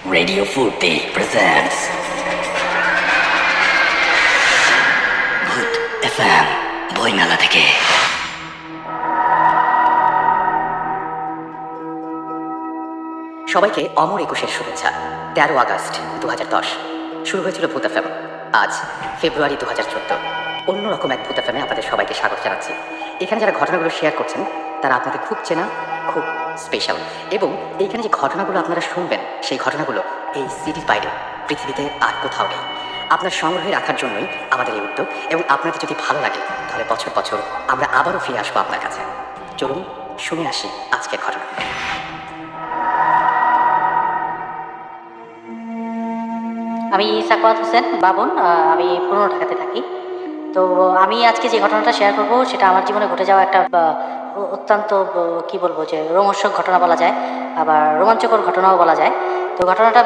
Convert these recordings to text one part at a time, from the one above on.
Radio Furti presents Bhoot FM বইমেলা থেকে। সবাইকে অমর ২১-এর শুভেচ্ছা। ১৩ আগস্ট ২০১০ শুরু হয়েছিল ভূত এফএম। আজ ফেব্রুয়ারি ২০১৪। অন্যরকম এক ভূত এফএমে আপনাদের সবাইকে স্বাগত জানাচ্ছি। এখানে যারা ঘটনাগুলো শেয়ার করছেন তারা আপনাদের খুব চেনা, খুব স্পেশাল। এবং এইখানে যে ঘটনাগুলো আপনারা শুনবেন সেই ঘটনাগুলো এই সিটির বাইরে পৃথিবীতে আর কোথাও নেই। আপনার সংগ্রহে রাখার জন্যই আমাদের এই উদ্যোগ। এবং আপনাদের যদি ভালো লাগে তাহলে বছর বছর আমরা আবারও ফিরে আসবো আপনার কাছে। চলুন শুনে আসি আজকের ঘটনা। আমি সাকওয়াত হোসেন বাবন, আমি পুরনো ঢাকাতে থাকি। তো আমি আজকে যে ঘটনাটা শেয়ার করব সেটা আমার জীবনে ঘটে যাওয়া একটা অত্যন্ত কি বলবো যে রোমহর্ষক ঘটনা বলা যায়, আবার রোমাঞ্চকর ঘটনাও বলা যায়। তো ঘটনাটা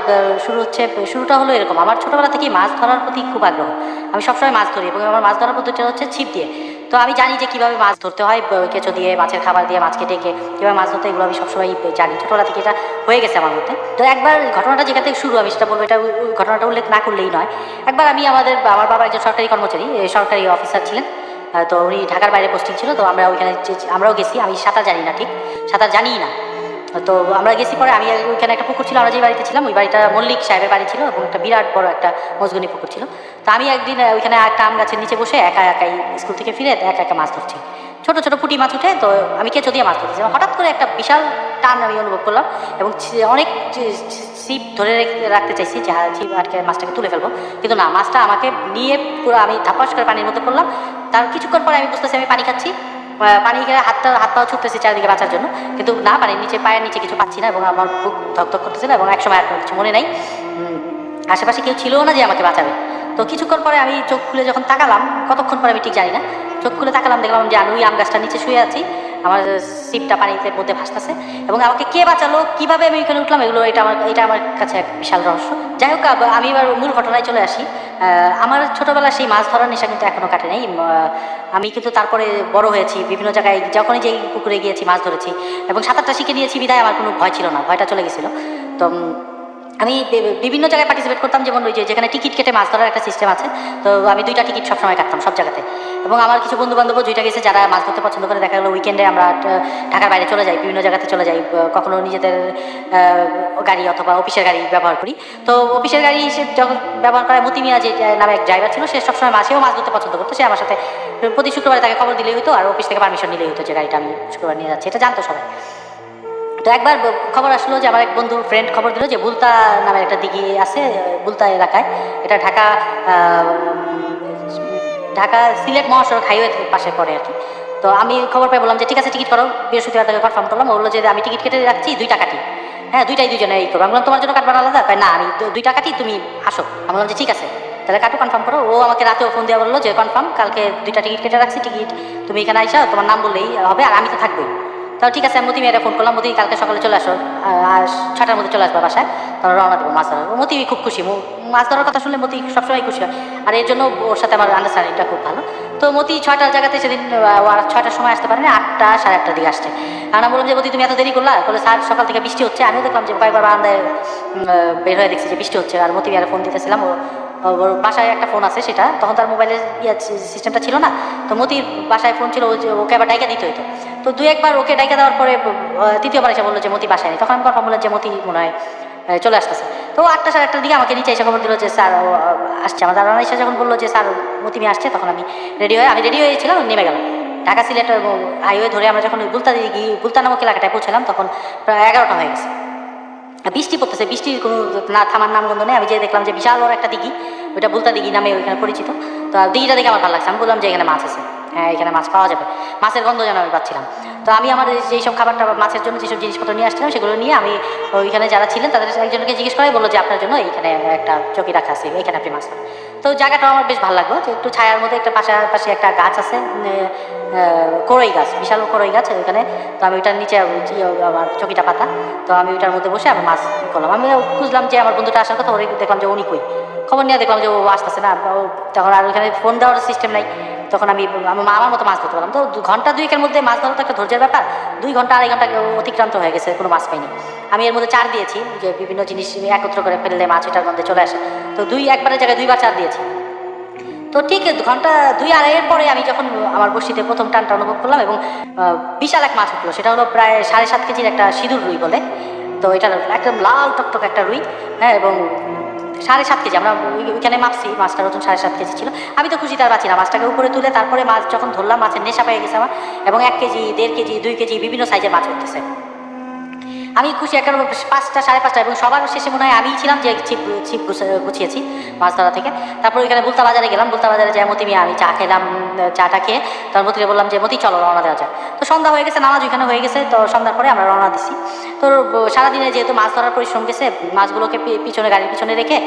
শুরুটা হলো এরকম। আমার ছোটোবেলা থেকেই মাছ ধরার প্রতি খুব আগ্রহ। আমি সবসময় মাছ ধরি এবং আমার মাছ ধরার পদ্ধতিটা হচ্ছে ছিপ দিয়ে। তো আমি জানি যে কীভাবে মাছ ধরতে হয়, কেঁচো দিয়ে, মাছের খাবার দিয়ে, মাছকে ডেকে কীভাবে মাছ ধরতে, এগুলো আমি সবসময় জানি। ছোটোবেলা থেকে এটা হয়ে গেছে আমার মধ্যে। তো একবার ঘটনাটা যেখান থেকে শুরু, আমি সেটা বলবো, এটা ঘটনাটা উল্লেখ না করলেই নয়। একবার আমার বাবা একজন সরকারি কর্মচারী, সরকারি অফিসার ছিলেন। তো উনি ঢাকার বাইরে পোস্টিং ছিল। তো আমরা ওইখানে আমরাও গেছি। আমি সাঁতার জানি না, ঠিক সাঁতার জানিই না। তো আমরা গেছি। পরে আমি ওইখানে একটা পুকুর ছিল, আমরা যে বাড়িতে ছিলাম ওই বাড়িটা মল্লিক সাহেবের বাড়ি ছিল এবং একটা বিরাট বড় একটা মজগুনি পুকুর ছিল। তো আমি একদিন ওইখানে একটা আম গাছের নিচে বসে একা একাই স্কুল থেকে ফিরে একা একা মাছ ধরছি। ছোটো ছোটো পুঁটি মাছ উঠে, তো আমি কেঁচো দিয়ে মাছ ধরতেছি। হঠাৎ করে একটা বিশাল টান আমি অনুভব করলাম এবং অনেক ছিপ ধরে রাখতে চাইছি যে ছিপ আটকে মাছটাকে তুলে ফেলবো, কিন্তু না, মাছটা আমাকে নিয়ে পুরো আমি ধাপাস করে পানির মধ্যে পড়লাম। তার কিছুক্ষণ পরে আমি বুঝতেছি আমি পানি খাচ্ছি, পানি খেয়ে হাত পাও ছুটতেছি চারিদিকে বাঁচার জন্য, কিন্তু না, পানির নিচে পায়ের নিচে কিছু পাচ্ছি না এবং আমার বুক ধকধক করতেছিল এবং একসময় আর কিছু মনে নেই, আশেপাশে কেউ ছিলও না যে আমাকে বাঁচাবে। তো কিছুক্ষণ পরে আমি চোখ খুলে যখন তাকালাম, কতক্ষণ পরে আমি ঠিক জানি না, চোখ খুলে তাকালাম, দেখলাম যে আমি ওই আম গাছটার নিচে শুয়ে আছি, আমার সিপটা পানিতে মধ্যে ভাসতেছে এবং আমাকে কে বাঁচালো, কীভাবে আমি এখানে উঠলাম, এটা আমার কাছে এক বিশাল রহস্য। যাই হোক, আমি এবার মূল ঘটনায় চলে আসি। আমার ছোটোবেলা সেই মাছ ধরার নেশা কিন্তু এখনও কাটে নাই। আমি কিন্তু তারপরে বড় হয়েছি, বিভিন্ন জায়গায় যখনই যেই পুকুরে গিয়েছি মাছ ধরেছি এবং সাঁতারটা শিখে নিয়েছি, বিধায় আমার কোনো ভয় ছিল না, ভয়টা চলে গেছিলো। তো আমি বিভিন্ন জায়গায় পার্টিসিপেট করতাম, যেমন ওই যেখানে টিকিট কেটে মাছ ধরার একটা সিস্টেম আছে। তো আমি 2টা টিকিট সবসময় কাটতাম সব জায়গাতে। এবং আমার কিছু বন্ধুবান্ধবও 2টা গেছে যারা মাছ ধরতে পছন্দ করে। দেখা গেলো উইকেন্ডে আমরা ঢাকার বাইরে চলে যাই, বিভিন্ন জায়গাতে চলে যাই, কখনো নিজেদের গাড়ি অথবা অফিসের গাড়ি ব্যবহার করি। তো অফিসের গাড়ি সে যখন ব্যবহার করে, মতি মিয়া যে নামে এক ড্রাইভার ছিল, সে সবসময় মাছেও মাছ ধরতে পছন্দ করতো। সে আমার সাথে প্রতি শুক্রবারে তাকে খবর দিলেই হতো, আর অফিস থেকে পারমিশন নিলেই হতো যে গাড়িটা আমি শুক্রবার নিয়ে যাচ্ছি, এটা জানতো সবাই। তো একবার খবর আসলো যে আমার এক বন্ধু ফ্রেন্ড খবর দিল যে বুলতা নামের একটা দিঘি আছে বুলতা এলাকায়, এটা ঢাকা সিলেট মহাসড়ক হাইওয়ে পাশে পড়ে আর কি। তো আমি খবর পেয়ে বললাম যে ঠিক আছে, টিকিট করো, বৃহস্পতিবার থেকে কনফার্ম করলাম। বললো যে আমি টিকিট কেটে রাখছি, 2টা কাটি। হ্যাঁ, 2টাই 2জনে এই করবো। আমি বললাম তোমার জন্য কাটবার আলাদা? না, আমি 2টা কাটি, তুমি আসো। আমি বললাম যে ঠিক আছে, তাহলে কাটো, কনফার্ম করো। ও আমাকে রাতেও ফোন দিয়ে বললো যে কনফার্ম, কালকে 2টা টিকিট কেটে রাখছি, টিকিট তুমি এখানে আইসা তোমার নাম বললেই হবে, আর আমি তো থাকবোই। তাও ঠিক আছে, মতি মেয়েরা ফোন করলাম, মতি কালকে সকালে চলে আসো, আর 6টার মধ্যে চলে আসবো বাসায়, তারপর রওনা দেবো মাছ ধরার। মতি খুব খুশি, মাছ ধরার কথা শুনলে মতি সবসময় খুশি হয়, আর এর জন্য ওর সাথে আমার আন্ডারস্ট্যান্ডিংটা খুব ভালো। তো মতি 6টার জায়গাতে সেদিন 6টার সময় আসতে পারেনি, 8টা 8:30 দিকে আসছে। আমি বললাম যে মতি তুমি এত দেরি করলা? বলে স্যার সকাল থেকে বৃষ্টি হচ্ছে। আমিও দেখলাম যে কয়েকবার বারান্দায় বের হয়ে দেখছি যে বৃষ্টি হচ্ছে, আর মতি মেয়েরা ফোন দিতেছিলাম। ওর বাসায় একটা ফোন আছে, সেটা তখন তার মোবাইলের সিস্টেমটা ছিল না। তো মতির বাসায় ফোন ছিল, ওকে আবার ডাইকা দিতে হইতো। তো 2-1বার ওকে ডাইকা দেওয়ার পরে 3য় বার এসে বললো যে মতি বাসায় নেই। তখন আমি কনফার্ম বললাম যে মতি মনে হয় চলে আসতেছে। তো 8টা 8:30 দিকে আমাকে নিচে এসে খবর দিল যে স্যার আসছে। আমার দাঁড়ানো এসে যখন বললো যে স্যার মতি মেয়ে আসছে, তখন আমি রেডি হয়েছিলাম, নেমে গেলাম। ঢাকা সিলেট হাইওয়ে ধরে আমরা যখন বুলতা নামক এলাকাটায় পৌঁছলাম, তখন প্রায় 11টা হয়ে গেছে। বৃষ্টি পড়তেছে, বৃষ্টির কোনো না থামার নামগন্ধ নেই। আমি যে দেখলাম যে বিশাল বড় একটা দিঘি, ওইটা বুলতা দিঘি নামে ওইখানে পরিচিত। তো দিঘিটা দেখে আমার ভালো লাগছে। আমি বললাম যে এখানে মাছ আছে, হ্যাঁ এখানে মাছ পাওয়া যাবে। মাছের গন্ধ যেন আমি পাচ্ছিলাম। তো আমি আমার যেসব খাবারটা মাছের জন্য যেসব জিনিসপত্র নিয়ে আসছিলাম, সেগুলো নিয়ে আমি ওইখানে যারা ছিলেন তাদের একজনকে জিজ্ঞেস করাই বললো যে আপনার জন্য এইখানে একটা চকি রাখা আছে, এইখানে আপনি মাছ পান। তো জায়গাটাও আমার বেশ ভালো লাগলো, যে একটু ছায়ার মধ্যে, একটা পাশাপাশি একটা গাছ আছে, কড়ই গাছ, বিশাল কড়ই গাছ ওইখানে। তো আমি ওইটার নিচে আমার চকিটা পাতা, তো আমি ওইটার মধ্যে বসে আবার মাছ করলাম। আমি খুঁজলাম যে আমার বন্ধুটা আসার কথা, ওরে দেখলাম যে উনি কই। খবর নিয়ে দেখলাম যে ও আসতেছে না। তখন আর ওইখানে ফোন দেওয়ার সিস্টেম নাই, তখন আমি আমার মতো মাছ ধরতে পারলাম। তো ঘন্টা দুয়েকের মধ্যে মাছ ধরা তো একটা ধৈর্যের ব্যাপার। 2 ঘন্টা 2.5 ঘন্টা অতিক্রান্ত হয়ে গেছে, কোনো মাছ পাইনি। আমি এর মধ্যে চার দিয়েছি, যে বিভিন্ন জিনিস একত্র করে ফেললে মাছ এটার মধ্যে চলে আসে। তো একবারের জায়গায় 2 বার চার দিয়েছি। তো ঠিক ঘন্টা 2-2.5 পরে আমি যখন আমার বড়শিতে প্রথম টানটা অনুভব করলাম এবং বিশাল এক মাছ উঠলো। সেটা হলো প্রায় 7.5 কেজির একটা সিঁদুর রুই বলে। তো এটা একদম লাল টকটক একটা রুই, হ্যাঁ, এবং 7.5 কেজি। আমরা ওইখানে মাপছি, মাছটার ওজন 7.5 কেজি ছিল। আমি তো খুশি তার বাঁচি না, মাছটাকে উপরে তুলে তারপরে মাছ যখন ধরলাম, মাছের নেশা পেয়ে গেছে আমার, এবং 1 কেজি, 1.5 কেজি, 2 কেজি বিভিন্ন সাইজের মাছ উঠতেছে। আমি খুশি একেবারে 5টা 5:30, এবং সবার শেষে মনে হয় আমিই ছিলাম যে ছিপ গুছিয়েছি মাছ ধরা থেকে। তারপর ওইখানে বুলতা বাজারে গেলাম, বুলতা বাজারে যাই মতি মিয়া, আমি চা খেলাম। চাটা খেয়ে তার মতিকে বললাম যে মতি চলো রওনা দেওয়া যায়। তো সন্ধ্যা হয়ে গেছে, নামাজ ওইখানে হয়ে গেছে। তো সন্ধ্যার পরে আমরা রওনা দিছি। তো সারাদিনে যেহেতু মাছ ধরার পরিশ্রম গেছে, মাছগুলোকে পিছনে, গাড়ির পিছনে রেখে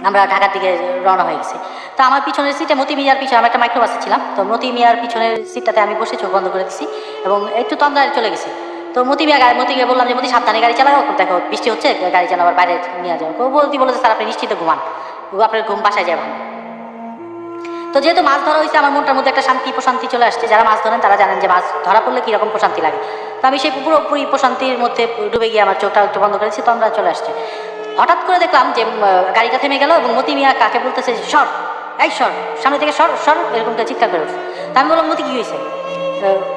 আমরা ঢাকার দিকে রওনা হয়ে গেছি। তো আমার পিছনের সিটে মতি মিয়ার পিছনে, আমি একটা মাইক্রোবাসে ছিলাম, তো মতি মিয়ার পিছনের সিটটাতে আমি বসে চোখ বন্ধ করে দিছি এবং একটু তন্দ্রায় চলে গেছি। তো মতিকে বললাম যে মতি সাবধানে গাড়ি চালাও, দেখো বৃষ্টি হচ্ছে, গাড়ি যেন আবার বাইরে নিয়ে যাও। বলেছে স্যার আপনি নিশ্চিত ঘুমান, আপনার ঘুম বাসায় যাবেন। তো যেহেতু মাছ ধরা হয়েছে, আমার মনটার মধ্যে একটা প্রশান্তি চলে আসছে। যারা মাছ ধরেন তারা জানেন যে মাছ ধরা পড়লে কীরকম প্রশান্তি লাগে। তো আমি সেই পুরোপুরি প্রশান্তির মধ্যে ডুবে গিয়ে আমার চোখটা একটু বন্ধ করেছি, তো আমরা চলে আসছে। হঠাৎ করে দেখলাম যে গাড়িটা থেমে গেল এবং মতি মিয়া কাকে বলতেছে সর, এই সর, সামনে থেকে সর সর, এরকম চিৎকার করে উঠছে। তা আমি বললাম মতি কী হয়েছে?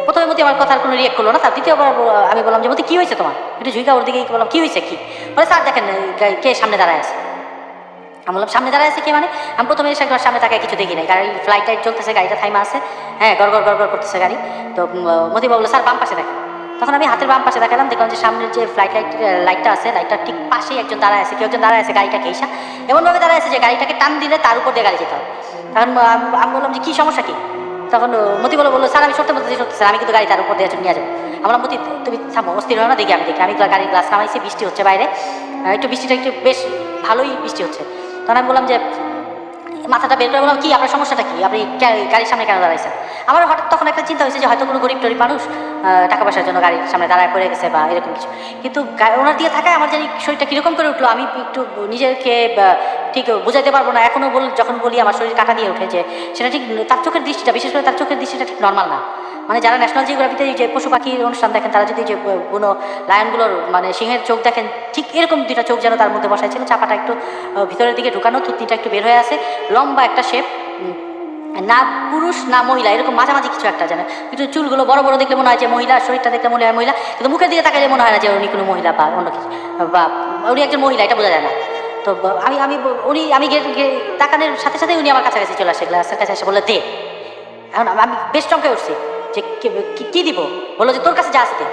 প্রথমে মতি আমার কথার কোনো রিয়েক্ট করলো না। তার দ্বিতীয়বার আমি বললাম যে মতি কী হয়েছে তোমার? একটু ঝুঁকা ওর দিকে বললাম কী হয়েছে কি? বলে স্যার দেখেন কে সামনে দাঁড়ায় আছে। আমি বললাম সামনে দাঁড়ায় আছে কে মানে? আমি প্রথমে এসে একবার সামনে তাকায় কিছু দেখি নাই, গাড়ি ফ্লাইট টাইট চলতেছে, গাড়িটা থাইমা আছে, হ্যাঁ, গড়গড় গড়গড় করতেছে গাড়ি। তো মতি বললো স্যার বাম পাশে দেখেন। তখন আমি হাতের বাম পাশে দেখালাম, দেখলাম যে সামনের যে ফ্লাইট লাইটটা আছে, লাইটটার ঠিক পাশেই একজন দাঁড়ায় আছে। কেউ একজন দাঁড়ায় আছে গাড়িটাকে এসা এমনভাবে দাঁড়ায় আছে যে গাড়িটাকে টান দিলে তার উপর দিয়ে গাড়ি যেতে হবে। তখন আমি বললাম যে কী সমস্যা কি? তখন মতি বললো স্যার আমি সত্যি বলতেছি, সত্যি স্যার আমি কিন্তু গাড়ি তার উপর দিয়ে নিয়ে যাবো। আমরা মতি তুমি থামো, অস্থির হয় না, দেখি আমি গাড়ির গ্লাস নামাইছি, বৃষ্টি হচ্ছে বাইরে, একটু বৃষ্টিটা একটু বেশ ভালোই বৃষ্টি হচ্ছে। তখন আমি বললাম যে মাথাটা বের করে বললাম কি আপনার সমস্যাটা কি, আপনি গাড়ির সামনে কেন দাঁড়াইছেন? আমার হঠাৎ তখন একটা চিন্তা হয়েছে যে হয়তো কোনো গরিব টরিব মানুষ টাকা পয়সার জন্য গাড়ির সামনে দাঁড়ায় পড়ে গেছে বা এরকম কিছু। কিন্তু ওনার দিয়ে থাকায় আমার জানি শরীরটা কীরকম করে উঠলো, আমি একটু নিজেকে ঠিক বুঝাইতে পারবো না। এখনও যখন বলি আমার শরীর কাটা দিয়ে ওঠে, যে সেটা ঠিক তার চোখের দৃষ্টিটা, বিশেষ করে তার চোখের দৃষ্টিটা ঠিক নর্মাল না। মানে যারা ন্যাশনাল জিওগ্রাফিতে যে পশু পাখির অনুষ্ঠান দেখেন, তারা যদি যে কোনো লায়নগুলোর মানে সিংহের চোখ দেখেন, ঠিক এরকম দুইটা চোখ যেন তার মধ্যে বসাই ছিল, চাপাটা একটু ভিতরের দিকে ঢুকানো, থুতনিটা একটু বের হয়ে আছে, লম্বা একটা শেপ, না পুরুষ না মহিলা, এরকম মাঝামাঝি কিছু একটা যেন। একটু চুলগুলো বড় বড় দেখলে মনে হয় যে মহিলা, শরীরটা দেখলে মনে হয় মহিলা, কিন্তু মুখের দিকে তাকালে মনে হয় না যে উনি কোনো মহিলা বা অন্য কিছু, বা উনি একজন মহিলা, এটা বোঝা যায় না। তো আমি তাকানোর সাথে সাথে উনি আমার কাছাকাছি চলে আসে, গ্লাসের কাছে এসে বললে দে। এখন আমি বেশ চমকে উঠছি যে কী দিব? বললো যে তোর কাছে যা আসতে।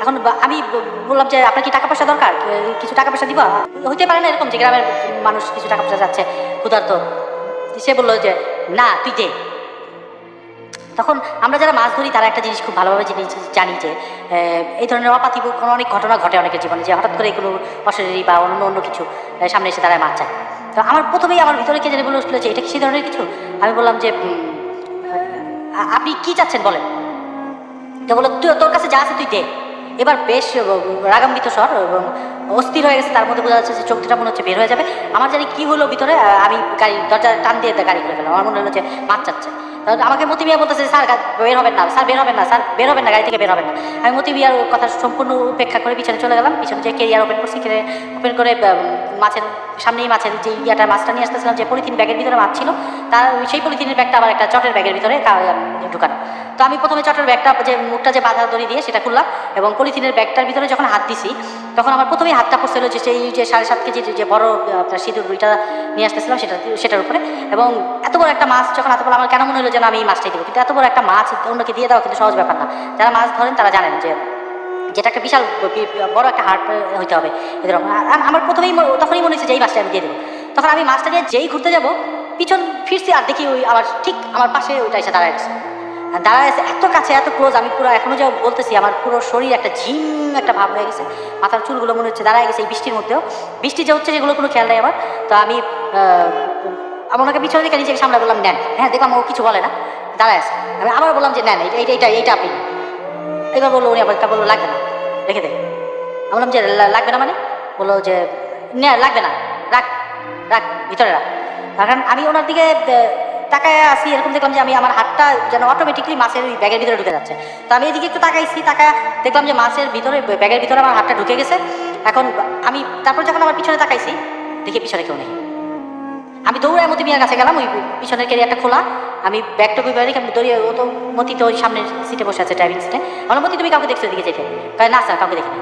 এখন আমি বললাম যে আপনার কি টাকা পয়সা দরকার, কিছু টাকা পয়সা দিবা? হইতে পারে না এরকম যে গ্রামের মানুষ কিছু টাকা পয়সা যাচ্ছে ক্ষুধার্ত। সে বললো যে না তুই দে। তখন আমরা যারা মাছ ধরি তারা একটা জিনিস খুব ভালোভাবে জানি যে এই ধরনের অপার্থিব কোনো অনেক ঘটনা ঘটে অনেকের জীবনে, যে হঠাৎ করে কোনো অশরীরী বা অন্য কিছু সামনে এসে দাঁড়ায় মাছ চায়। তো আমার প্রথমেই আমার ভিতরে কে জানি বলে উঠলো যে এটা কি সেই ধরনের কিছু? আমি বললাম যে আপনি কি চাচ্ছেন বলেন। তো বললো তোর কাছে যা আছে তুই দে। এবার বেশ রাগান্বিত স্বর এবং অস্থির হয়ে গেছে, তার মধ্যে বোঝা যাচ্ছে যে চোখ দুটা মনে হচ্ছে বের হয়ে যাবে। আমার জানি কি হলো ভিতরে, আমি গাড়ি দরজা টান দিয়ে গাড়ি করে ফেলাম। আমার মনে হলো যে মাছ চাচ্ছে। আমাকে মতি মিয়া বলতেছে স্যার বের হবেন না, স্যার বের হবেন না, স্যার বের হবেন না, গাড়ি থেকে বের হবেন না। আমি মতি মিয়ার কথা সম্পূর্ণ উপেক্ষা করে পিছনে চলে গেলাম। পিছনে যে কেরিয়ার ওপেন করছি, ওপেন করে মাছের সামনেই মাছের যে মাছটা নিয়ে আসতেছিলাম, যে পলিথিন ব্যাগের ভিতরে মাছ ছিল, তার সেই পলিথিনের ব্যাগটা আবার একটা চটের ব্যাগের ভিতরে ঢুকানো। তো আমি প্রথমে চটের ব্যাগটা যে মুখটা যে বাঁধা দড়ি দিয়ে সেটা খুললাম, এবং পলিথিনের ব্যাগটার ভিতরে যখন হাত দিছি তখন আমার প্রথমেই হাতটা পড়ছিল যে সেই যে 7.5 কেজির যে বড় আপনার সিঁদুর রুইটা নিয়ে আসতেছিলাম সেটার উপরে। এবং এত বড় একটা মাছ যখন এত বড়, আমার কেন মনে হলো যেন আমি এই মাছটাই দেবো, কিন্তু এত বড় একটা মাছ অন্যকে দিয়ে দেওয়া কিন্তু সহজ ব্যাপার না। যারা মাছ ধরেন তারা জানেন যে যেটা একটা বিশাল বড় একটা হার্ট হইতে হবে এরকম। আমার প্রথমেই তখনই মনে হচ্ছে যে এই মাছটা আমি দিয়ে দেবো। তখন আমি মাছটা নিয়ে যেই ঘুরতে যাবো, পিছন ফিরছি আর দেখি ওই আবার ঠিক আমার পাশে ওইটা এসে দাঁড়ায় আছে এত কাছে, এত ক্লোজ। আমি পুরো এখনো যা বলতেছি আমার পুরো শরীর একটা ঝিম একটা ভাব হয়ে গেছে, মাথার চুলগুলো মনে হচ্ছে দাঁড়ায় গেছে এই বৃষ্টির মধ্যেও। বৃষ্টি যে হচ্ছে সেগুলো কোনো খেয়াল নেই আমার। তো আমি ওনাকে পিছনে দিকে নিজেকে সামনে বললাম নেন। হ্যাঁ, দেখলাম ও কিছু বলে না, দাঁড়ায় আছে। আমি আবার বললাম যে নেন, এইটা আপনি। এবার বললো উনি আবার বললো লাগবে না, রেখে দে। আমি বললাম যে লাগবে না মানে? বললো যে লাগবে না, রাখ রাখ ভিতরে রাখ। কারণ আমি ওনার দিকে তাকায় আসি, এরকম দেখলাম যে আমি আমার হাতটা যেন অটোমেটিকলি মাছের ওই ব্যাগের ভিতরে ঢুকে যাচ্ছে। তো আমি এদিকে একটু তাকাইছি, তাকায় দেখলাম যে মাছের ভিতরে ব্যাগের ভিতরে আমার হাতটা ঢুকে গেছে। এখন আমি তারপর যখন আমার পিছনে তাকাইছি, দেখি পিছনে কেউ নেই। আমি দৌড়ায় মতি মিয়ার কাছে গেলাম, ওই পিছনের ক্যারিয়ারটা খোলা, আমি ব্যাগটা কই বাইরে আমি দৌড়িয়ে, ও তো মতি তো ওই সামনের সিটে বসে আছে, ড্রাইভিং সিটে। আমার মতি তুমি কাউকে দেখছো এদিকে যেতে? না স্যার কাউকে দেখি না।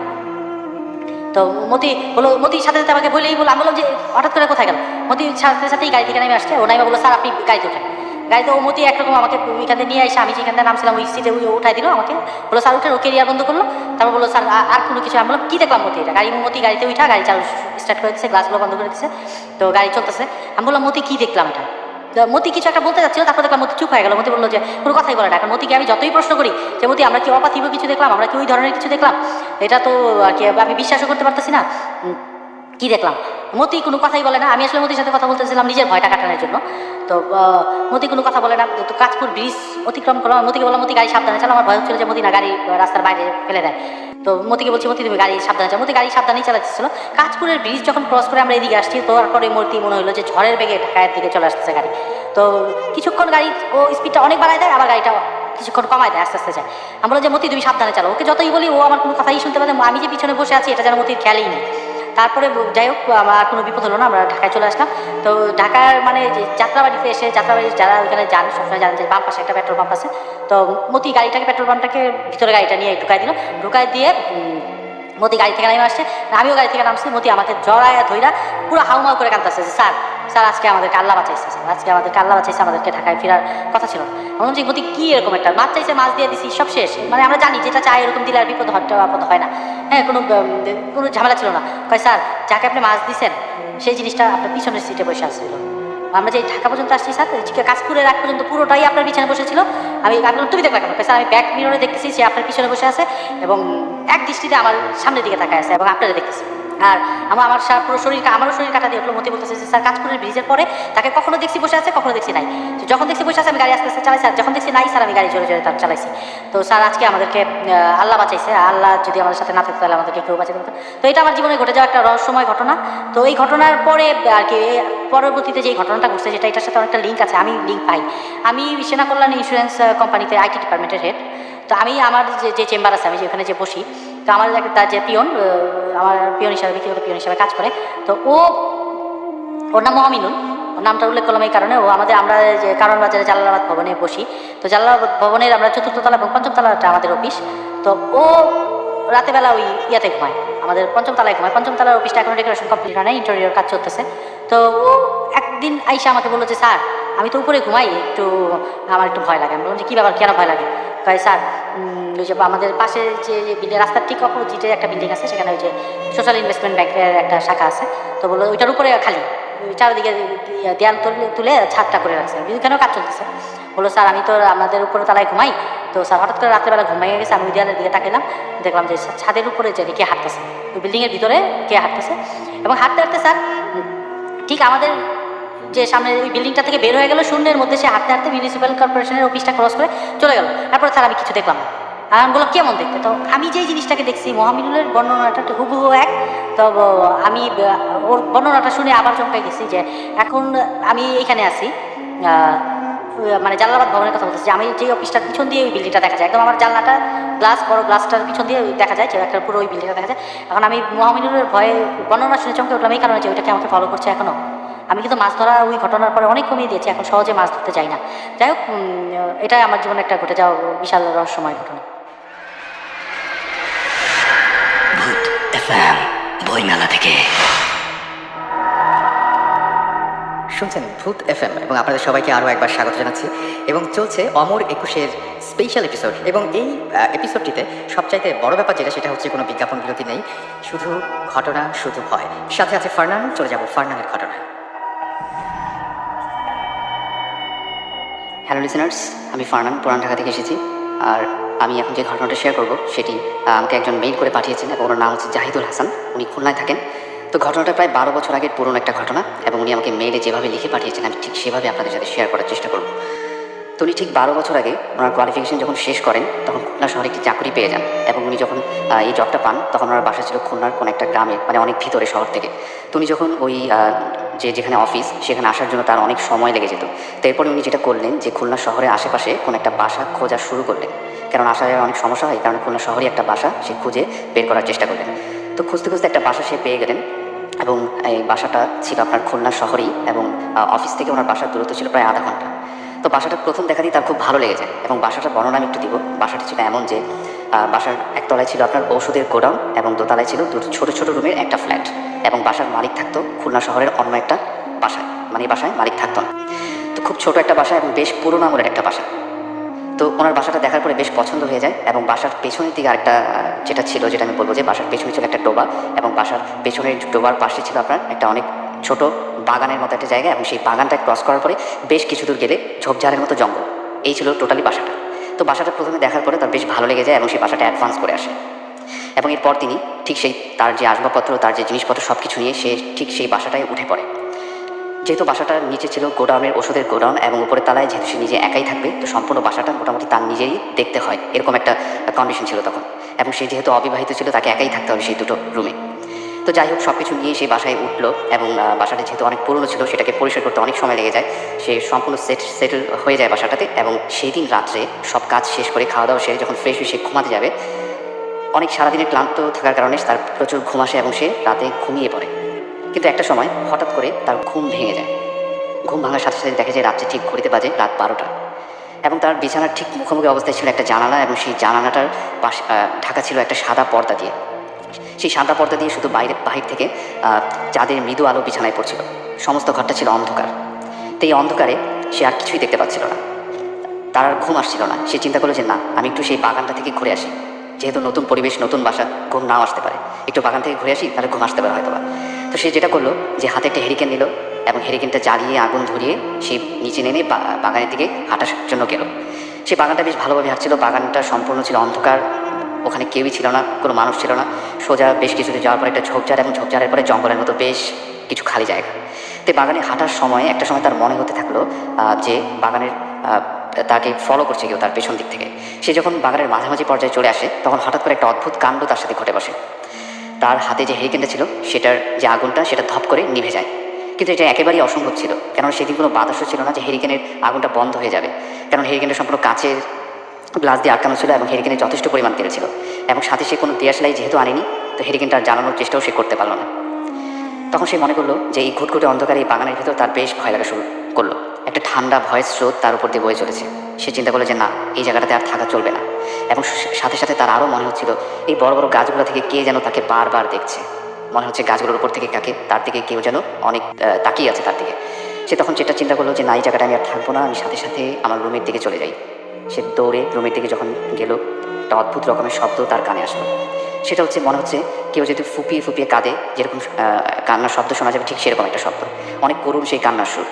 তো মতি বলো, মতির সাথে সাথে আমাকে বলেই বলো, আমি বললাম যে হঠাৎ করে কোথায় গেল? মতির সাথে সাথেই গাড়ি থেকে নেমে আসছে, ও নাইমা বললো স্যার আপনি গাড়িতে ওঠেন। গাড়িতে ও মতি একরকম আমাকে ওইখানে নিয়ে এসে, আমি যেখানে নামছিলাম ওই সিটে উঠাই দিল আমাকে, বলো স্যার উঠেন, ও কেরিয়ার বন্ধ করলো। তারপর বললো স্যার আর কোনো কিছু, আমি বললাম কী দেখলাম মতি, এটা গাড়ি, মতি গাড়িতে উঠা গাড়ি চালু স্টার্ট করে দিচ্ছে, গ্লাসগুলো বন্ধ করে দিচ্ছে, তো গাড়ি চলতেছে। আমি বললাম মতি কী দেখলাম এটা? তো মতি কিছু একটা বলতে যাচ্ছিল, তারপর দেখলাম মতি চুপ হয়ে গেল। মতি বললো যে কোনো কথাই বলে না। এখন মতিকে আমি যতই প্রশ্ন করি যে মতি আমরা কি অপার্থিব কিছু দেখলাম, আমরা কি ওই ধরনের কিছু দেখলাম, এটা তো আর কি আমি বিশ্বাসও করতে পারতেছি না, কি দেখলাম। মতি কোনো কথাই বলে না। আমি আসলে মতির সাথে কথা বলতেছিলাম নিজের ভয়টা কাটানোর জন্য। তো মতি কোনো কথা বলে না। তো কাঁচপুর ব্রিজ অতিক্রম করলাম, মতিকে বললাম মতি গাড়ি সাবধানে চালা, আমার ভয় হচ্ছিল যে মতি না গাড়ি রাস্তার বাইরে ফেলে দেয়। তো মতিকে বলছি মতি তুমি গাড়ি সাবধানে চালা, মতি গাড়ি সাবধানেই চালাচ্ছিল। কাঁচপুরের ব্রিজ যখন ক্রস করে আমরা এদিকে আসছি, তো তারপরে মতি মনে হলো যে ঝড়ের বেগে ঢাকার দিকে চলে আসতেছে গাড়ি। তো কিছুক্ষণ গাড়ি ও স্পিডটা অনেক বাড়ায় দেয়, আবার গাড়িটা কিছুক্ষণ কমায় দেয়, আস্তে আস্তে যায়। আমি বললাম যে মতি তুমি সাবধানে চালাও। ওকে যতই বলি ও আমার কোনো কথাই শুনতে পারে, আমি যে পিছনে বসে আছি এটা যেন মতির খেয়ালই নেই। তারপরে যাই হোক আমার কোনো বিপদ হলো না, আমরা ঢাকায় চলে আসলাম। তো ঢাকার মানে যে যাত্রাবাড়িতে এসে, যাত্রাবাড়ি যারা ওইখানে যান সবসময় জানেন যে বাম পাশে একটা পেট্রোল পাম্প আছে। তো মতি গাড়িটাকে, পেট্রোল পাম্পটাকে ভিতরে গাড়িটা নিয়ে ঢুকাই দিল, ঢুকাই দিয়ে মতি গাড়ি থেকে নেমে আসছে, আমিও গাড়ি থেকে নামছি। মতি আমাকে জড়ায় ধইরা পুরো হাউমাউ করে কাঁদতেছে যে স্যার স্যার আজকে আমাদেরকে আল্লাহ বাঁচাইছে, স্যার আজকে আমাদেরকে আল্লাহ বাঁচাইছে, আমাদেরকে ঢাকায় ফেরার কথা ছিল। বললাম যে মতি কী এরকম একটা মাছ চাইছে, মাছ দিয়ে দিছি, সব শেষ। মানে আমরা জানি যেটা চাই এরকম দিলে আর বিপদ আপদ হয় না, হ্যাঁ কোনো ঝামেলা ছিল না। কয় স্যার যাকে আপনি মাছ দিচ্ছেন সেই জিনিসটা আপনার পিছনের সিটে বসে আসছিল। আমরা যে ঢাকা পর্যন্ত আসছি স্যার, কাশপুরের আগ পর্যন্ত পুরোটাই আপনার পিছনে বসেছিল। আমি বললাম তুমি দেখলা কেন? স্যার আমি ব্যাক মিররে দেখতেছি সে আপনার পিছনে বসে আছে এবং এক দৃষ্টিতে আমার সামনের দিকে তাকায় আছে এবং আপনারা দেখতেছি। আর আমার পুরো আমারও শরীর কাটা দিয়ে উঠলো। মতি বলতেছে যে স্যার কাঁচপুরের ব্রিজের পরে তাকে কখনো দেখছি বসে আছে, কখনো দেখছি নাই। তো যখন দেখছি বসে আছে আমি গাড়ি আস্তে আস্তে চালাই, স্যার যখন দেখছি নাই স্যার আমি গাড়ি জোরে জোরে তার চালাইছি। তো স্যার আজকে আমাদেরকে আল্লাহ বাঁচাইছে, আল্লাহ যদি আমাদের সাথে না থাকতো তাহলে আমাদেরকে কেউ বাঁচাতে পারতো। তো এটা আমার জীবনে ঘটে যাওয়া একটা রহস্যময় ঘটনা। তো এই ঘটনার পরে আর কি পরবর্তীতে যে ঘটনাটা ঘটছে, যেটা এটার সাথে অনেকটা লিঙ্ক আছে, আমি লিঙ্ক পাই। আমি সেনা কল্যাণ ইন্স্যুরেন্স কোম্পানিতে আইটি ডিপার্টমেন্টের হেড। তো আমি আমার যে চেম্বার আছে, আমি যেখানে যে বসি, তো আমার তার যে পিয়ন, আমার পিয়ন হিসাবে, ব্যক্তিগত পিয়ন হিসাবে কাজ করে, তো ওর নাম মহামিনুল। ওর নামটা উল্লেখ করলাম এই কারণে, আমরা যে কারণ বাজারে জালালাবাদ ভবনে বসি। তো জালালাবাদ ভবনের আমরা 4র্থ তলা এবং 5ম তলাটা আমাদের অফিস। তো ও রাতেবেলা ওই ইয়াতে ঘুমায়, আমাদের 5ম তলায় ঘুমায়। 5ম তলার অফিসটা এখনো ডেকোরেশন কমপ্লিট হয় না, ইন্টেরিয়র কাজ চলতেছে। তো ও একদিন আইসা আমাকে বললো যে স্যার আমি তো উপরে ঘুমাই, আমার একটু ভয় লাগে। আমি বললাম যে কী ব্যাপার, কেন ভয় লাগে? কয় স্যার ওই যে আমাদের পাশে যে বিল্ডিং, রাস্তার ঠিক অপোজিটে একটা বিল্ডিং আছে, সেখানে ওই যে সোশ্যাল ইনভেস্টমেন্ট ব্যাংকের একটা শাখা আছে। তো বললো ওইটার উপরে খালি চারিদিকে দেয়াল তুলে ছাদটা করে রাখছে, ওইখানেও কাজ চলতেছে। বললো স্যার আমি তো আমাদের উপরে তলায় ঘুমাই, তো স্যার হঠাৎ করে রাত্রেবেলা ঘুমাইয়ে গেছে, আমি ওই দেয়ালের দিকে তাকালাম, দেখলাম যে ছাদের উপরে যে কে হাঁটতেছে, ওই বিল্ডিংয়ের ভিতরে কে হাঁটতেছে। এবং হাঁটতে হাঁটতে স্যার ঠিক আমাদের যে সামনে ওই বিল্ডিংটা থেকে বের হয়ে গেল, শূন্যের মধ্যে সে হাঁটতে হাঁটতে মিউনিসিপ্যাল কর্পোরেশনের অফিসটা ক্রস করে চলে গেল। তারপরে স্যার আমি কিছু দেখলাম না। আর আমি বললাম কেমন দেখতে? তো আমি যেই জিনিসটাকে দেখছি মহামিনুলের বর্ণনাটা হুবহু এক। তো আমি ওর বর্ণনাটা শুনে আবার চমকাই গেছি যে এখন আমি এইখানে আছি, মানে জালালাবাদ ভবনের কথা বলতেছি, যে আমি যে অফিসটার পিছন দিয়ে ওই বিল্ডিংটা দেখা যায়, একদম আমার জানলাটা বড় গ্লাসটার পিছন দিয়ে দেখা যায়, যে একটা পুরো ওই বিল্ডিংটা দেখা যায়। এখন আমি মহামিনুলের ভয়ে বর্ণনা শুনে চমকে উঠলাম এই কারণে যে ওইটাকে আমাকে ফলো করছে এখনও। আমি কিন্তু মাছ ধরা ওই ঘটনার পরে অনেক কমিয়ে দিয়েছি, এখন সহজে মাছ ধরতে যাই না। যাই হোক, এটাই আমার জীবনে একটা ঘটে যাওয়া বিশাল রহস্যময় ঘটনা। ভূত এফএম বইমেলা থেকে শুনছেন ভূত এফএম, এবং আপনাদের সবাইকে আরও একবার স্বাগত জানাচ্ছি। এবং চলছে অমর 21-এর স্পেশাল এপিসোড, এবং এই এপিসোডটিতে সবচাইতে বড় ব্যাপার যেটা, সেটা হচ্ছে কোনো বিজ্ঞাপন বিরতি নেই, শুধু ঘটনা, শুধু ভয়। সাথে আছে ফারনান। চলে যাব ফারনানের ঘটনায়। হ্যালো লিসেনার্স, আমি ফারনান পুরান ঢাকা থেকে এসেছি। আর আমি এখন যে ঘটনাটা শেয়ার করব সেটি আমাকে একজন মেইল করে পাঠিয়েছেন, এবং ওনার নাম হচ্ছে জাহিদুল হাসান। উনি খুলনায় থাকেন। তো ঘটনাটা প্রায় 12 বছর আগের পুরনো একটা ঘটনা, এবং উনি আমাকে মেইলে যেভাবে লিখে পাঠিয়েছেন আমি ঠিক সেভাবে আপনাদের সাথে শেয়ার করার চেষ্টা করব। তো উনি ঠিক 12 বছর আগে ওনার কোয়ালিফিকেশন যখন শেষ করেন তখন খুলনা শহরে একটি চাকরি পেয়ে যান, এবং উনি যখন এই জবটা পান তখন ওনার বাসা ছিল খুলনার কোনো একটা গ্রামে, মানে অনেক ভিতরে শহর থেকে। তো উনি যখন ওই যেখানে অফিস সেখানে আসার জন্য তার অনেক সময় লেগে যেত। তো এরপরে উনি যেটা করলেন যে খুলনা শহরের আশেপাশে কোনো একটা বাসা খোঁজা শুরু করলেন, কারণ আসায় অনেক সমস্যা হয়, কারণ খুলনা শহরে একটা বাসা সে খুঁজে বের করার চেষ্টা করলেন। তো খুঁজতে খুঁজতে একটা বাসা সে পেয়ে গেলেন, এবং এই বাসাটা ছিল আপনার খুলনা শহরেই, এবং অফিস থেকে ওনার বাসার দূরত্ব ছিল প্রায় আধা ঘন্টা। তো বাসাটা প্রথম দেখাতেই তার খুব ভালো লেগে যায়, এবং বাসাটার বর্ণনা আমি একটু দিব। বাসাটি ছিল এমন যে বাসার একতলায় ছিল আপনার ঔষধের গোডাউন, এবং দোতলায় ছিল দুটো ছোট ছোট রুমের একটা ফ্ল্যাট, এবং বাসার মালিক থাকতো খুলনা শহরের অন্য একটা বাসায়, মানে এই বাসায় মালিক থাকতো না। তো খুব ছোট একটা বাসা এবং বেশ পুরোনো আমলের একটা বাসা। তো ওনার বাসাটা দেখার পরে বেশ পছন্দ হয়ে যায়, এবং বাসার পেছনের দিকে আরেকটা যেটা ছিল, যেটা আমি বলবো যে বাসার পেছনে ছিল একটা ডোবা, এবং বাসার পেছনের ডোবার পাশে ছিল আপনার একটা অনেক ছোট বাগানের মতো একটা জায়গা, এবং সেই বাগানটা ক্রস করার পরে বেশ কিছু দূর গেলে ঝোপঝাড়ের মতো জঙ্গল। এই ছিল টোটালি বাসাটা। তো বাসাটা প্রথমে দেখার পরে তার বেশ ভালো লেগে যায়, এবং সেই বাসাটা অ্যাডভান্স করে আসে। এবং এরপর তিনি ঠিক সেই তার যে আসবাবপত্র, তার যে জিনিসপত্র সব কিছু নিয়ে সে ঠিক সেই বাসাটায় উঠে পড়ে। যেহেতু বাসাটার নিচে ছিল গোডাউনের ওষুধের গোডাউন, এবং উপরের তলায় যেহেতু সে নিজে একাই থাকবে, তো সম্পূর্ণ বাসাটা মোটামুটি তার নিজেই দেখতে হয়, এরকম একটা কন্ডিশন ছিল তখন। এবং সে যেহেতু অবিবাহিত ছিল, তাকে একাই থাকতে হবে সেই দুটো রুমে। তো যাই হোক, সব কিছু নিয়ে সেই বাসায় উঠলো, এবং বাসাটা যেহেতু অনেক পুরনো ছিল সেটাকে পরিষ্কার করতে অনেক সময় লেগে যায়। সে সম্পূর্ণ সেটেল হয়ে যায় বাসাটাতে, এবং সেই দিন রাত্রে সব কাজ শেষ করে খাওয়া দাওয়া সেরে যখন ফ্রেশ হয়ে সে ঘুমাতে যাবে, অনেক সারাদিনের ক্লান্ত থাকার কারণে তার প্রচুর ঘুম আসে, এবং সে রাতে ঘুমিয়ে পড়ে। কিন্তু একটা সময় হঠাৎ করে তার ঘুম ভেঙে যায়। ঘুম ভাঙার সাথে সাথে দেখে যে রাত্রে ঠিক ঘড়িতে বাজে রাত 12টা, এবং তার বিছানার ঠিক মুখোমুখি অবস্থায় ছিল একটা জানালা, এবং সেই জানালাটার পাশে ঢাকা ছিল একটা সাদা পর্দা দিয়ে। সেই সাদা পর্দা দিয়ে শুধু বাহির থেকে চাঁদের মৃদু আলো বিছানায় পড়ছিল। সমস্ত ঘরটা ছিল অন্ধকার। তো এই অন্ধকারে সে আর কিছুই দেখতে পাচ্ছিল না। তার আর ঘুম আসছিল না। সে চিন্তা করলো যে না, আমি একটু সেই বাগানটা থেকে ঘুরে আসি, যেহেতু নতুন পরিবেশ, নতুন বাসা, ঘুম নাও আসতে পারে, একটু বাগান থেকে ঘুরে আসি, তাহলে ঘুম আসতে পারে হয়তো বা। তো সে যেটা করলো যে হাতে একটা হেরিকেন নিল, এবং হেরিকেনটা জ্বালিয়ে আগুন ধরিয়ে সে নিচে নেমে বাগানের দিকে হাঁটার জন্য গেল। সে বাগানটা বেশ ভালোভাবে হাঁটছিল। বাগানটা সম্পূর্ণ ছিল অন্ধকার, ওখানে কেউই ছিল না, কোনো মানুষ ছিল না। সোজা বেশ কিছুতে যাওয়ার পরে একটা ঝোপঝাড়, এবং ঝোপঝাড়ের পরে জঙ্গলের মতো বেশ কিছু খালি জায়গা। তো বাগানে হাঁটার সময় একটা সময় তার মনে হতে থাকলো যে বাগানের তাকে ফলো করছে কেউ তার পেছন দিক থেকে। সে যখন বাগানের মাঝামাঝি পর্যায়ে চলে আসে, তখন হঠাৎ করে একটা অদ্ভুত কাণ্ড তার সাথে ঘটে বসে। তার হাতে যে হেরিকেনটা ছিল সেটার যে আগুনটা সেটা ধপ করে নিভে যায়। কিন্তু এটা একেবারেই অসম্ভব ছিল, কারণ সেদিন কোনো বাতাসও ছিল না যে হেরিকেনের আগুনটা বন্ধ হয়ে যাবে, কারণ হেরিকেনটা সম্পূর্ণ কাচের গ্লাস দিয়ে আটকানো ছিল, এবং হেরিকেনের যথেষ্ট পরিমাণ তেল ছিল, এবং সাথে সে কোনো দিয়াশলাই যেহেতু আনেনি, তো হেরিকেনটা জ্বালানোর চেষ্টাও সে করতে পারলো না। তখন সে মনে করলো যে এই ঘুটঘুটে অন্ধকারে এই বাগানের ভিতর তার বেশ ভয় লাগা শুরু করলো। একটা ঠান্ডা ভয়ের স্রোত তার উপর দিয়ে বয়ে চলেছে। সে চিন্তা করলো যে না, এই জায়গাটাতে আর থাকা চলবে না। এবং সাথে সাথে তার আরও মনে হচ্ছিল এই বড় বড় গাছগুলো থেকে কে যেন তাকে বারবার দেখছে। মনে হচ্ছে গাছগুলোর উপর থেকে তার দিকে কেউ যেন অনেক তাকিয়ে আছে তার দিকে। সে তখন যেটা চিন্তা করলো যে না, এই জায়গাটা আমি আর থাকবো না, আমি সাথে সাথে আমার রুমের দিকে চলে যাই। সে দৌড়ে রুমের দিকে যখন গেল, একটা অদ্ভুত রকমের শব্দ তার কানে আসলো। সেটা হচ্ছে মনে হচ্ছে কেউ যদি ফুপিয়ে ফুপিয়ে কাঁদে, যেরকম কান্নার শব্দ শোনা যাবে, ঠিক সেরকম একটা শব্দ। অনেক করুণ সেই কান্নার সুর।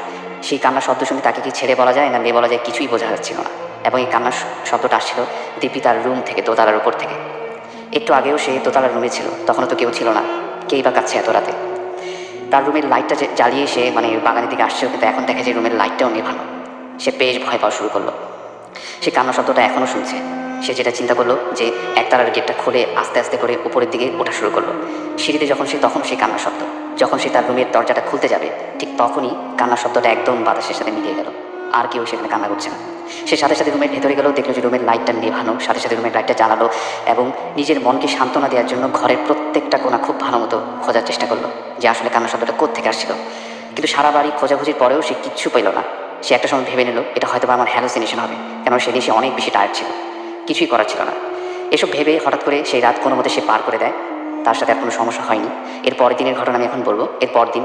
সেই কান্নার শব্দ শুনে তাকে কি ছেড়ে বলা যায় না মেয়ে বলা যায় কিছুই বোঝা যাচ্ছিল না। এবং এই কান্নার শব্দটা আসছিল দীপি তার রুম থেকে, দোতলার উপর থেকে। একটু আগেও সে দোতলার রুমে ছিল, তখনও তো কেউ ছিল না। কেই বা কাঁদছে এত রাতে? তার রুমের লাইটটা জ্বালিয়ে সে মানে বাগানের দিকে আসছিল, কিন্তু এখন দেখে যে রুমের লাইটটাও নেভানো। সে বেশ ভয় পাওয়া শুরু করলো। সে কান্নার শব্দটা এখনও শুনছে। সে যেটা চিন্তা করলো যে একতলার গেটটা খুলে আস্তে আস্তে করে উপরের দিকে ওঠা শুরু করলো। সিঁড়িতে যখন তখন সেই কান্নার শব্দ। যখন সে তার রুমের দরজাটা খুলতে যাবে, ঠিক তখনই কান্নার শব্দটা একদম বাতাসের সাথে মিলিয়ে গেল। আর কেউ সেখানে কান্না করছে না। সে সাথে সাথে রুমের ভেতরে গেল, দেখলো যে রুমের লাইটটা নেভানো। সাথে সাথে রুমের লাইটটা জ্বালালো, এবং নিজের মনকে সান্ত্বনা দেওয়ার জন্য ঘরের প্রত্যেকটা কোণা খুব ভালো মতো খোঁজার চেষ্টা করলো যে আসলে কান্নার শব্দটা কোত্থেকে আসছিল। কিন্তু সারা বাড়ি খোঁজাখুঁজির পরেও সে কিচ্ছু পেল না। সে একটা সময় ভেবে নিল এটা হয়তো আমার হ্যালুসিনেশন হবে, কেন সেদিন সে অনেক বেশি টায়ার্ড ছিল, কিছুই করার ছিল না। এসব ভেবে হঠাৎ করে সেই রাত কোনো মতে সে পার করে দেয়। তার সাথে আর কোনো সমস্যা হয়নি। এর পরের দিনের ঘটনা আমি এখন বলবো। এর পর দিন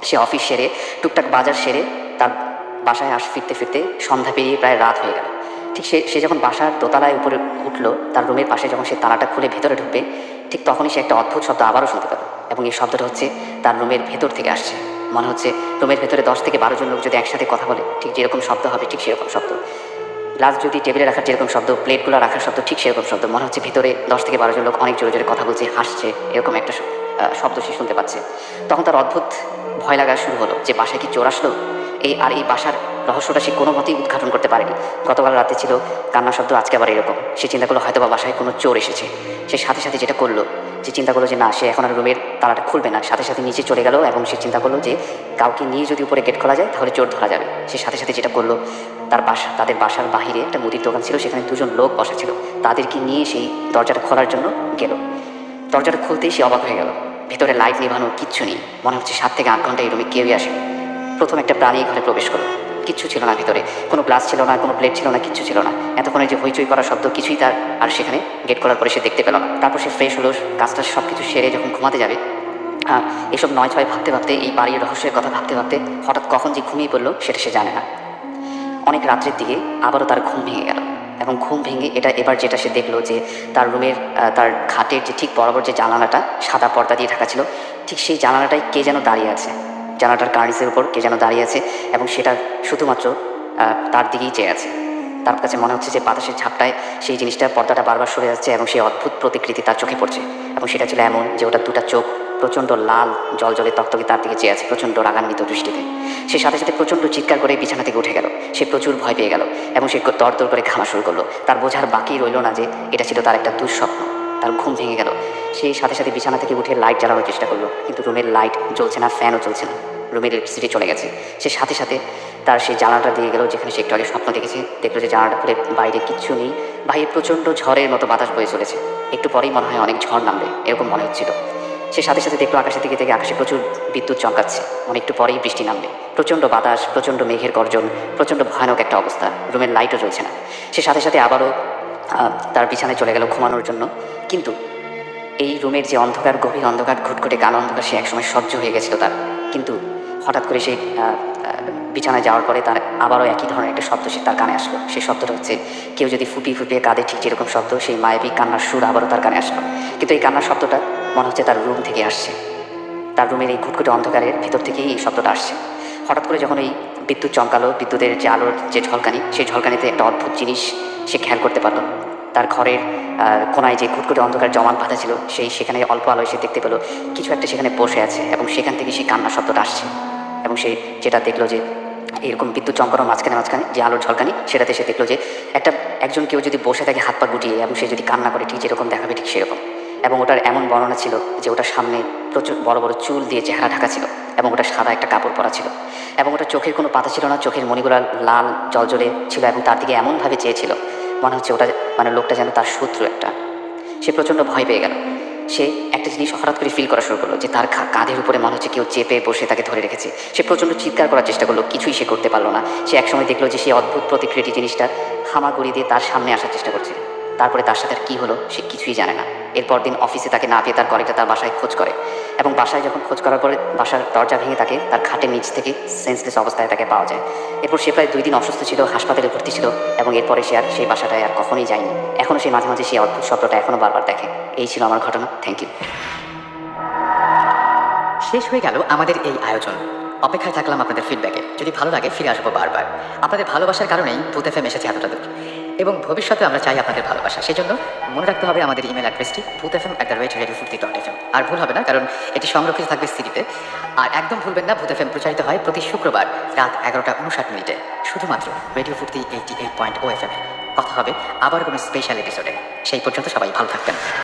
সে অফিস সেরে টুকটাক বাজার সেরে তার বাসায় ফিরতে ফিরতে সন্ধ্যা পেরিয়ে প্রায় রাত হয়ে গেল। ঠিক সে যখন বাসার দোতলায় উপরে উঠলো, তার রুমের পাশে যখন সে তালাটা খুলে ভেতরে ঢুকবে, ঠিক তখনই সে একটা অদ্ভুত শব্দ আবারও শুনতে পেল। এবং এই শব্দটা হচ্ছে তার রুমের ভেতর থেকে আসছে। মনে হচ্ছে রুমের ভেতরে 10 থেকে 12 জন লোক যদি একসাথে কথা বলে, ঠিক যেরকম শব্দ হবে ঠিক সেরকম শব্দ। গ্লাস যদি টেবিলে রাখার যেরকম শব্দ, প্লেটগুলো রাখার শব্দ ঠিক সেরকম শব্দ। মনে হচ্ছে ভিতরে 10 থেকে 12 জন লোক অনেক জোরে জোরে কথা বলছে, হাসছে, এরকম একটা শব্দ সে শুনতে পাচ্ছে। তখন তার অদ্ভুত ভয় লাগা শুরু হলো যে বাসায় কি চোর আসলো। এই বাসার রহস্যটা সে কোনো মতেই উদ্ঘাটন করতে পারেনি। গতকাল রাতে ছিল কান্না শব্দ, আজকে আবার এরকম। সে চিন্তা করলো হয়তো বা বাসায় কোনো চোর এসেছে। সে সাথে সাথে যেটা করলো, যে চিন্তা করলো যে না, সে এখন আর রুমের তালাটা খুলবে না, সাথে সাথে নিচে চলে গেল এবং সে চিন্তা করলো যে কাউকে নিয়ে যদি উপরে গেট খোলা যায় তাহলে চোর ধরা যাবে। সে সাথে সাথে যেটা করলো, তাদের বাসার বাহিরে একটা মুদির দোকান ছিল, সেখানে দুজন লোক বসা ছিল, তাদেরকে নিয়ে সেই দরজাটা খোলার জন্য গেল। দরজাটা খুলতেই সে অবাক হয়ে গেল। ভেতরে লাইট নেভানো, কিচ্ছু নেই। মনে হচ্ছে 7 থেকে 8 ঘন্টা এই রুমে কেউই আসেনি। প্রথম একটা প্রাণী ঘরে প্রবেশ করলো। কিচ্ছু ছিল না ভিতরে, কোনো গ্লাস ছিল না, কোনো প্লেট ছিল না, কিচ্ছু ছিল না। এতক্ষণে যে হইচই করার শব্দ, কিছুই তার আর সেখানে গেট খোলার পরে সে দেখতে পেল না। তারপর সে ফ্রেশ হলো, কাজটা সব কিছু সেরে যখন ঘুমাতে যাবে, এসব 9-6 ভাবতে ভাবতে, এই বাড়ির রহস্যের কথা ভাবতে ভাবতে হঠাৎ কখন যে ঘুমিয়ে পড়লো সেটা সে জানে না। অনেক রাত্রের দিকে আবারও তার ঘুম ভেঙে গেল এবং ঘুম ভেঙে এবার যেটা সে দেখলো যে তার রুমের তার খাটের যে ঠিক বরাবর যে জানালাটা সাদা পর্দা দিয়ে ঢাকা ছিল, ঠিক সেই জানালাটায় কে যেন দাঁড়িয়ে আছে। জানালাটার কার্নিসের উপর কে যেন দাঁড়িয়ে আছে এবং সেটা শুধুমাত্র তার দিকেই চেয়ে আছে। তার কাছে মনে হচ্ছে যে বাতাসের ঝাপটায় সেই জিনিসটা, পর্দাটা বারবার সরে যাচ্ছে এবং সেই অদ্ভুত প্রতিকৃতি তার চোখে পড়ছে। এবং সেটা ছিল এমন যে ওটা দুটা চোখ প্রচণ্ড লাল জলজলে তক্তকে তার দিকে চেয়ে আছে প্রচণ্ড রাগান্বিত দৃষ্টিতে। সে সাথে সাথে প্রচণ্ড চিৎকার করে বিছানা থেকে উঠে গেল। সে প্রচুর ভয় পেয়ে গেল এবং সে দরদর করে ঘামা শুরু করলো। তার বোঝার বাকি রইল না যে এটা ছিল তার একটা দুঃস্বপ্ন। তার ঘুম ভেঙে গেল। সেই সাথে সাথে বিছানা থেকে উঠে লাইট জ্বালানোর চেষ্টা করলো, কিন্তু রুমের লাইট জ্বলছে না, ফ্যানও চলছে না, রুমের ইলেকট্রিসিটি চলে গেছে। সে সাথে সাথে তার সেই জানালাটা দিয়ে গেল যেখানে সে একটু আগে স্বপ্ন দেখেছে। দেখলো যে জানালাটা খুলে বাইরে কিচ্ছু নেই, বাইরে প্রচণ্ড ঝড়ের মতো বাতাস বয়ে চলেছে। একটু পরেই মনে হয় অনেক ঝড় নামবে, এরকম মনে হচ্ছিল। সে সাথে সাথে দেখলো আকাশের দিকে থেকে আকাশে প্রচুর বিদ্যুৎ চমকাচ্ছে, একটু পরেই বৃষ্টি নামবে। প্রচণ্ড বাতাস, প্রচণ্ড মেঘের গর্জন, প্রচণ্ড ভয়ানক একটা অবস্থা। রুমের লাইটও জ্বলছে না। সে সাথে সাথে আবারও তার বিছানায় চলে গেল ঘুমানোর জন্য। কিন্তু এই রুমের যে অন্ধকার, গভীর অন্ধকার, ঘুটঘুটে কালো অন্ধকার, সে একসময় সহ্য হয়ে গেছিল তার। কিন্তু হঠাৎ করে সেই বিছানায় যাওয়ার পরে তার আবারও একই ধরনের একটা শব্দ সে তার কানে আসলো। সেই শব্দটা হচ্ছে কেউ যদি ফুপিয়ে ফুপিয়ে কাঁদে, ঠিক যেরকম শব্দ, সেই মায়াবী কান্নার সুর আবারও তার কানে আসলো। কিন্তু এই কান্নার শব্দটা মনে হচ্ছে তার রুম থেকে আসছে, তার রুমের এই ঘুটঘুটে অন্ধকারের ভিতর থেকেই এই শব্দটা আসছে। হঠাৎ করে যখন এই বিদ্যুৎ চমকালো, বিদ্যুতের যে আলোর যে ঝলকানি, সেই ঝলকানিতে একটা অদ্ভুত জিনিস সে খেয়াল করতে পারলো। তার ঘরের কোনায় যে ঘুটঘুটে অন্ধকার জমাট বাঁধা ছিল, সেখানে অল্প আলোয় সে দেখতে পেলো কিছু একটা সেখানে বসে আছে এবং সেখান থেকে সেই কান্নার শব্দটা আসছে। এবং সে যেটা দেখলো যে এরকম বিদ্যুৎ চমকানোর মাঝখানে মাঝখানে যে আলোর ঝলকানি, সেটাতে সে দেখলো যে একজন কেউ যদি বসে থাকে হাত পা গুটিয়ে এবং সে যদি কান্না করে ঠিক যেরকম দেখাবে ঠিক সেরকম। এবং ওটার এমন বর্ণনা ছিল যে ওটার সামনে প্রচুর বড় বড় চুল দিয়ে চেহারা ঢাকা ছিল এবং ওটা সাদা একটা কাপড় পরা ছিল এবং ওটা চোখের কোনো পাতা ছিল না, চোখের মণিগুলা লাল জলজলে ছিল এবং তার দিকে এমনভাবে চেয়েছিল মনে হচ্ছে ওটা লোকটা যেন তার শত্রু একটা। সে প্রচণ্ড ভয় পেয়ে গেল। সে একটা জিনিস হঠাৎ করে ফিল করা শুরু করলো যে তার কাঁধের উপরে মনে হচ্ছে কেউ চেপে বসে তাকে ধরে রেখেছে। সে প্রচণ্ড চিৎকার করার চেষ্টা করলো, কিছুই সে করতে পারলো না। সে একসময় দেখলো যে সেই অদ্ভুত প্রতিকৃতি জিনিসটা হামাগুড়ি দিয়ে তার সামনে আসার চেষ্টা করছে। তারপরে তার সাথে আর কী হলো সে কিছুই জানে না। এরপর দিন অফিসে তাকে না পেয়ে তার কলিগটা তার বাসায় খোঁজ করে এবং বাসায় যখন খোঁজ করার পরে বাসার দরজা ভেঙে তাকে তার খাটের নিচ থেকে সেন্সলেস অবস্থায় তাকে পাওয়া যায়। এরপর সে প্রায় 2 দিন অসুস্থ ছিল, হাসপাতালে ভর্তি ছিল এবং এরপরে সে আর সেই বাসাটায় আর কখনোই যায়নি। এখনও সে মাঝে মাঝে সেই অদ্ভুত শব্দটা এখনও বারবার দেখে। এই ছিল আমার ঘটনা। Thank you. শেষ হয়ে গেল আমাদের এই আয়োজন। অপেক্ষায় থাকলাম আপনাদের ফিডব্যাকে। যদি ভালো লাগে ফিরে আসবো বারবার। আপনাদের ভালোবাসার কারণেই ভূত এফএম এসেছে এতটা দূর এবং ভবিষ্যতে আমরা চাই আপনাদের ভালোবাসা। সেজন্য মনে রাখতে হবে আমাদের ইমেল অ্যাড্রেসটি bhutfm@radiofurti.fm। আর ভুল হবে না, কারণ এটি সংরক্ষিত থাকবে সিডিতে। আর একদম ভুলবেন না, ভূত এফএম প্রচারিত হয় প্রতি শুক্রবার রাত 11:59 শুধুমাত্র রেডিও ফুর্তি 88.0 FM। কথা হবে আবার কোনো স্পেশাল এপিসোডে। সেই পর্যন্ত সবাই ভালো থাকবেন।